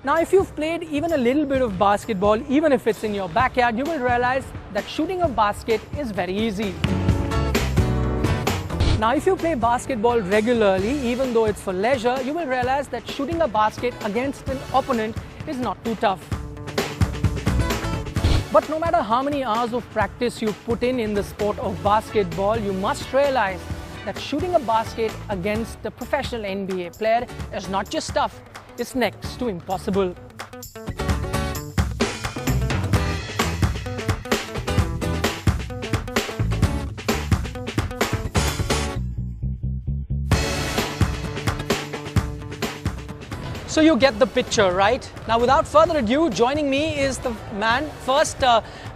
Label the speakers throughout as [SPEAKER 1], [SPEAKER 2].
[SPEAKER 1] Now, if you've played even a little bit of basketball, even if it's in your backyard, you will realize that shooting a basket is very easy. Now, if you play basketball regularly, even though it's for leisure, you will realize that shooting a basket against an opponent is not too tough. But no matter how many hours of practice you put in the sport of basketball, you must realize that shooting a basket against a professional NBA player is not just tough, it's next to impossible. So you get the picture, right? Now, without further ado, joining me is the first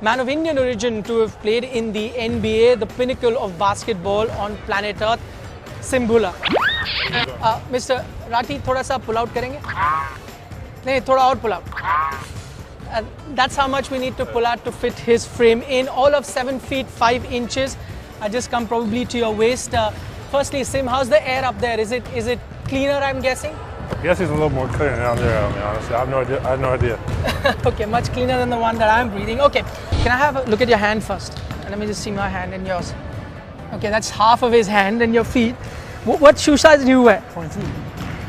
[SPEAKER 1] man of Indian origin to have played in the NBA, the pinnacle of basketball on planet Earth, Bhullar. Mr. Rathi, thoda sa pull out karenge? Nahi, thoda aur pull out. That's how much we need to pull out to fit his frame in. All of 7 feet 5 inches. I just come probably to your waist. Firstly, Sim, how's the air up there? Is it cleaner, I'm guessing?
[SPEAKER 2] I guess it's a little more clear down there, I mean, honestly. I have no idea.
[SPEAKER 1] Okay, much cleaner than the one that I'm breathing. Okay, can I have a look at your hand first? And let me just see my hand and yours. Okay, that's half of his hand and your feet. What shoe size do you wear?
[SPEAKER 2] 22.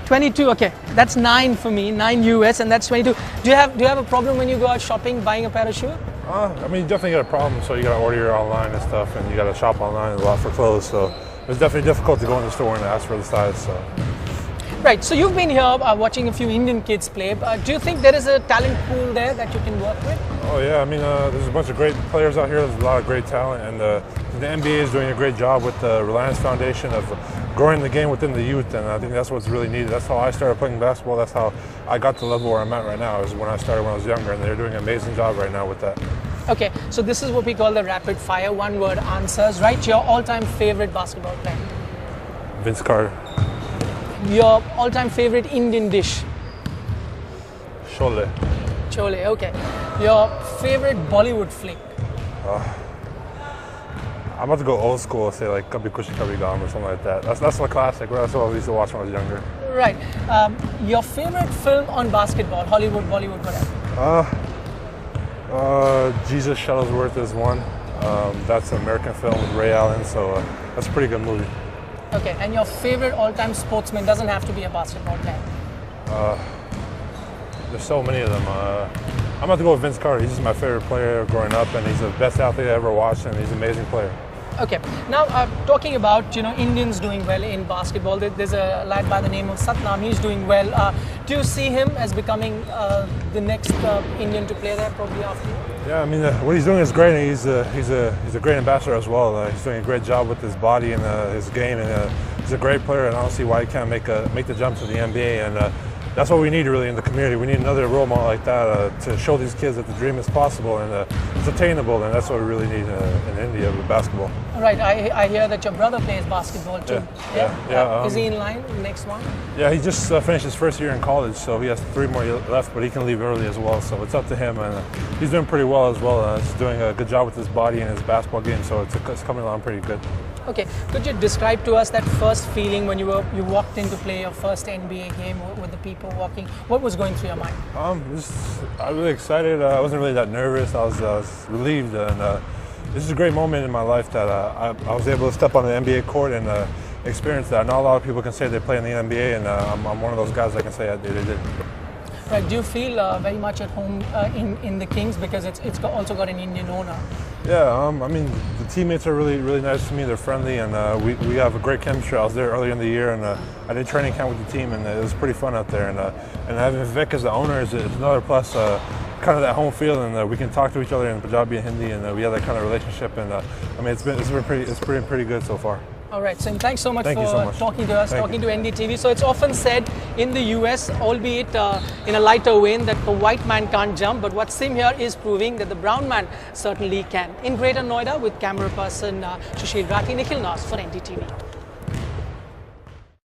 [SPEAKER 1] 22, okay. That's 9 for me, 9 US, and that's 22. Do you have a problem when you go out shopping, buying a pair of shoes?
[SPEAKER 2] I mean, you definitely got a problem, so you got to order online and stuff, and you got to shop online a lot for clothes, so it's definitely difficult to go in the store and ask for the size, so.
[SPEAKER 1] Right, so you've been here watching a few Indian kids play. Do you think there is a talent pool there that you can work with?
[SPEAKER 2] Oh yeah, I mean, there's a bunch of great players out here. There's a lot of great talent, and the NBA is doing a great job with the Reliance Foundation of growing the game within the youth, and I think that's what's really needed. That's how I started playing basketball. That's how I got to the level where I'm at right now, is when I started when I was younger, and they're doing an amazing job right now with that.
[SPEAKER 1] Okay, so this is what we call the rapid fire, one-word answers, right? Your all-time favorite basketball player?
[SPEAKER 2] Vince Carter.
[SPEAKER 1] Your all-time favorite Indian dish?
[SPEAKER 2] Chole.
[SPEAKER 1] Chole, okay. Your favorite Bollywood flick?
[SPEAKER 2] I'm about to go old school, say like Kabhi Khushi Kabhi Gham or something like that. That's my classic. That's what I used to watch when I was younger.
[SPEAKER 1] Right. Your favorite film on basketball, Hollywood, Bollywood, whatever?
[SPEAKER 2] Jesus Shuttlesworth is one. That's an American film with Ray Allen, so that's a pretty good movie.
[SPEAKER 1] Okay, and your favorite all-time sportsman doesn't have to be a basketball player?
[SPEAKER 2] There's so many of them. I'm about to go with Vince Carter. He's just my favorite player growing up, and he's the best athlete I ever watched, and he's an amazing player.
[SPEAKER 1] Okay, now talking about Indians doing well in basketball, there's a lad by the name of Satnam. He's doing well. Do you see him as becoming the next Indian to play there, probably after you?
[SPEAKER 2] Yeah, I mean, what he's doing is great, and he's a great ambassador as well. He's doing a great job with his body and his game, and he's a great player, and I don't see why he can't make the jump to the NBA. And that's what we need really in the community. We need another role model like that to show these kids that the dream is possible and it's attainable, and that's what we really need in India with basketball.
[SPEAKER 1] Right, I hear that your brother plays basketball too.
[SPEAKER 2] Yeah.
[SPEAKER 1] Is he in line, the next one?
[SPEAKER 2] Yeah, he just finished his first year in college, so he has 3 more left, but he can leave early as well, so it's up to him, and he's doing pretty well as well. He's doing a good job with his body and his basketball game, so it's coming along pretty good.
[SPEAKER 1] Okay, could you describe to us that first feeling when you walked in to play your first NBA game with the people walking? What was going through your mind?
[SPEAKER 2] I was really excited. I wasn't really that nervous. I was relieved, and this is a great moment in my life that I was able to step on the NBA court and experience that. Not a lot of people can say they play in the NBA, and I'm one of those guys that can say they did.
[SPEAKER 1] Right. Do you feel very much at home in the Kings, because it's also got an Indian owner?
[SPEAKER 2] Yeah, I mean, the teammates are really nice to me. They're friendly, and we have a great chemistry. I was there earlier in the year, and I did training camp with the team, and it was pretty fun out there. And having Vic as the owner is another plus. Kind of that home feel, and we can talk to each other in Punjabi and Hindi, and we have that kind of relationship. And I mean, it's been pretty good so far.
[SPEAKER 1] All right, Sim, thanks so much
[SPEAKER 2] Thank
[SPEAKER 1] for
[SPEAKER 2] you so much.
[SPEAKER 1] talking to us,
[SPEAKER 2] Thank
[SPEAKER 1] talking
[SPEAKER 2] you.
[SPEAKER 1] to NDTV. So it's often said in the US, albeit in a lighter vein, that the white man can't jump, but what Sim here is proving that the brown man certainly can. In Greater Noida, with camera person Sushil Rathi, Nikhil Nas for NDTV.